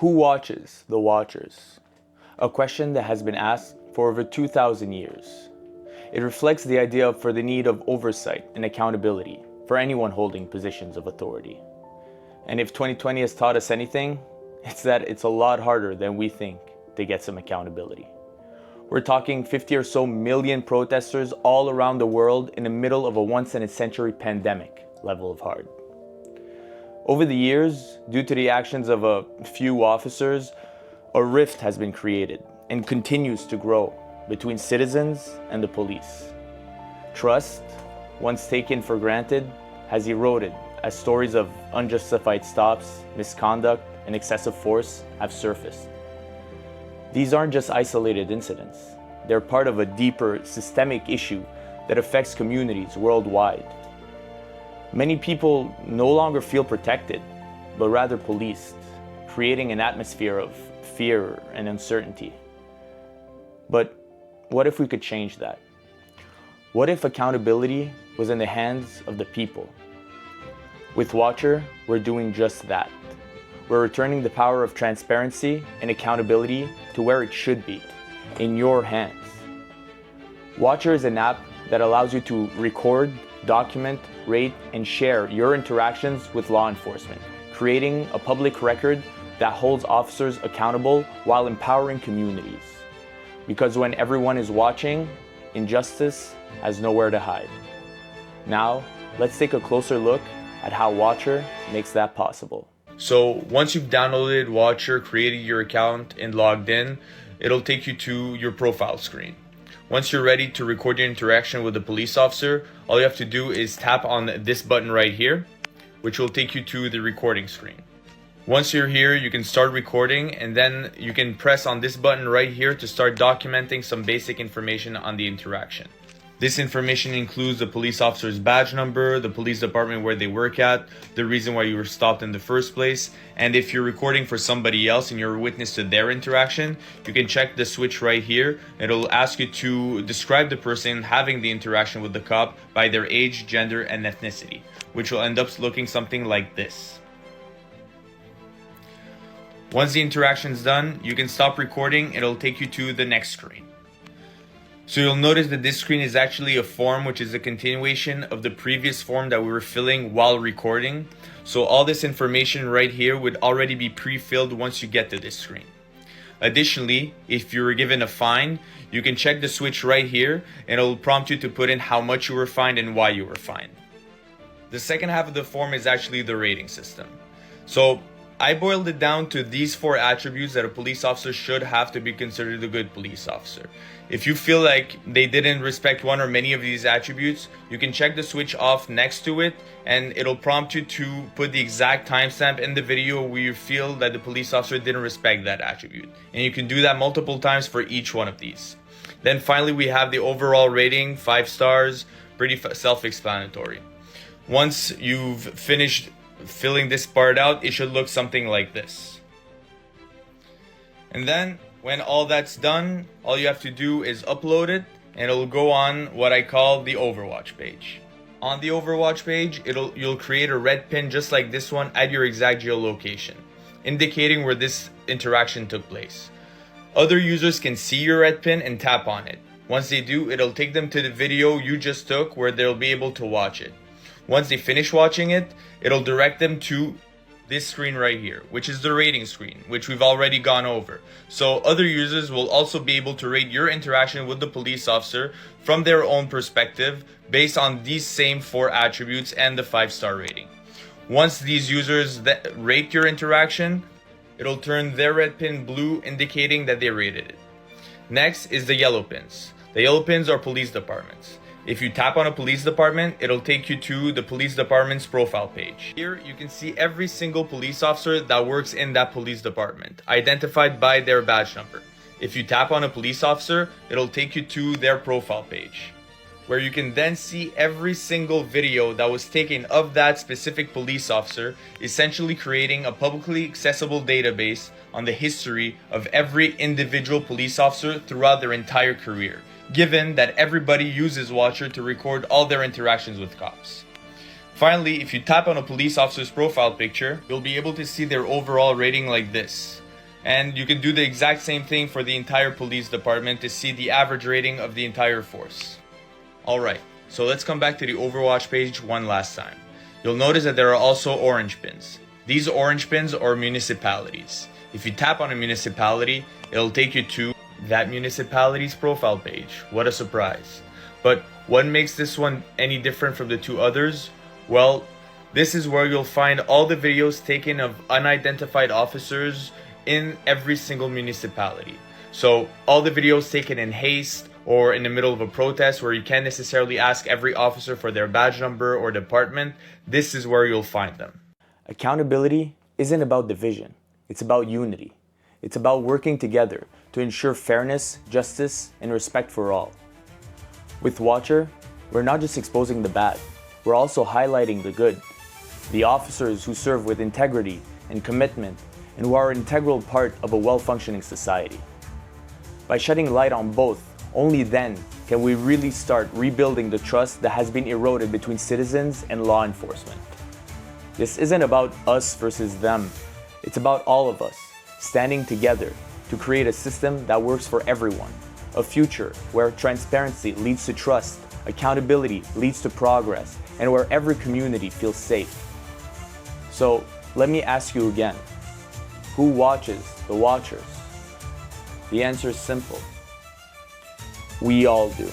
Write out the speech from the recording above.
Who watches the watchers? A question that has been asked for over 2,000 years. It reflects the idea for the need of oversight and accountability for anyone holding positions of authority. And if 2020 has taught us anything, it's that it's a lot harder than we think to get some accountability. We're talking 50 or so million protesters all around the world in the middle of a once-in-a-century pandemic level of hard. Over the years, due to the actions of a few officers, a rift has been created and continues to grow between citizens and the police. Trust, once taken for granted, has eroded as stories of unjustified stops, misconduct, and excessive force have surfaced. These aren't just isolated incidents. They're part of a deeper systemic issue that affects communities worldwide. Many people no longer feel protected, but rather policed, creating an atmosphere of fear and uncertainty. But what if we could change that? What if accountability was in the hands of the people? With WatchR, we're doing just that. We're returning the power of transparency and accountability to where it should be, in your hands. WatchR is an app that allows you to record, document, rate, and share your interactions with law enforcement, creating a public record that holds officers accountable while empowering communities. Because when everyone is watching, injustice has nowhere to hide. Now, let's take a closer look at how WatchR makes that possible. So once you've downloaded WatchR, created your account, and logged in, it'll take you to your profile screen. Once you're ready to record your interaction with a police officer, all you have to do is tap on this button right here, which will take you to the recording screen. Once you're here, you can start recording, and then you can press on this button right here to start documenting some basic information on the interaction. This information includes the police officer's badge number, the police department where they work at, the reason why you were stopped in the first place, and if you're recording for somebody else and you're a witness to their interaction, you can check the switch right here. It'll ask you to describe the person having the interaction with the cop by their age, gender, and ethnicity, which will end up looking something like this. Once the interaction's done, you can stop recording. It'll take you to the next screen. So you'll notice that this screen is actually a form, which is a continuation of the previous form that we were filling while recording. So all this information right here would already be pre-filled once you get to this screen. Additionally, if you were given a fine, you can check the switch right here and it'll prompt you to put in how much you were fined and why you were fined. The second half of the form is actually the rating system. So I boiled it down to these 4 attributes that a police officer should have to be considered a good police officer. If you feel like they didn't respect one or many of these attributes, you can check the switch off next to it and it'll prompt you to put the exact timestamp in the video where you feel that the police officer didn't respect that attribute. And you can do that multiple times for each one of these. Then finally, we have the overall rating, 5 stars, pretty self-explanatory. Once you've finished filling this part out, it should look something like this. And then when all that's done, all you have to do is upload it and it'll go on what I call the Overwatch page. On the Overwatch page, you'll create a red pin just like this one at your exact geolocation, indicating where this interaction took place. Other users can see your red pin and tap on it. Once they do, it'll take them to the video you just took where they'll be able to watch it. Once they finish watching it, it'll direct them to this screen right here, which is the rating screen, which we've already gone over. So other users will also be able to rate your interaction with the police officer from their own perspective based on these same 4 attributes and the 5-star rating. Once these users rate your interaction, it'll turn their red pin blue, indicating that they rated it. Next is the yellow pins. The yellow pins are police departments. If you tap on a police department, it'll take you to the police department's profile page. Here, you can see every single police officer that works in that police department, identified by their badge number. If you tap on a police officer, it'll take you to their profile page, where you can then see every single video that was taken of that specific police officer, essentially creating a publicly accessible database on the history of every individual police officer throughout their entire career, given that everybody uses WatchR to record all their interactions with cops. Finally, if you tap on a police officer's profile picture, you'll be able to see their overall rating like this. And you can do the exact same thing for the entire police department to see the average rating of the entire force. Alright, so let's come back to the Overwatch page one last time. You'll notice that there are also orange pins. These orange pins are municipalities. If you tap on a municipality, it'll take you to that municipality's profile page. What a surprise. But what makes this one any different from the two others? Well, this is where you'll find all the videos taken of unidentified officers in every single municipality. So all the videos taken in haste or in the middle of a protest where you can't necessarily ask every officer for their badge number or department, this is where you'll find them. Accountability isn't about division, it's about unity. It's about working together to ensure fairness, justice, and respect for all. With WatchR, we're not just exposing the bad, we're also highlighting the good. The officers who serve with integrity and commitment and who are an integral part of a well-functioning society. By shedding light on both, only then can we really start rebuilding the trust that has been eroded between citizens and law enforcement. This isn't about us versus them. It's about all of us standing together to create a system that works for everyone. A future where transparency leads to trust, accountability leads to progress, and where every community feels safe. So let me ask you again, who watches the Watchers? The answer is simple. We all do.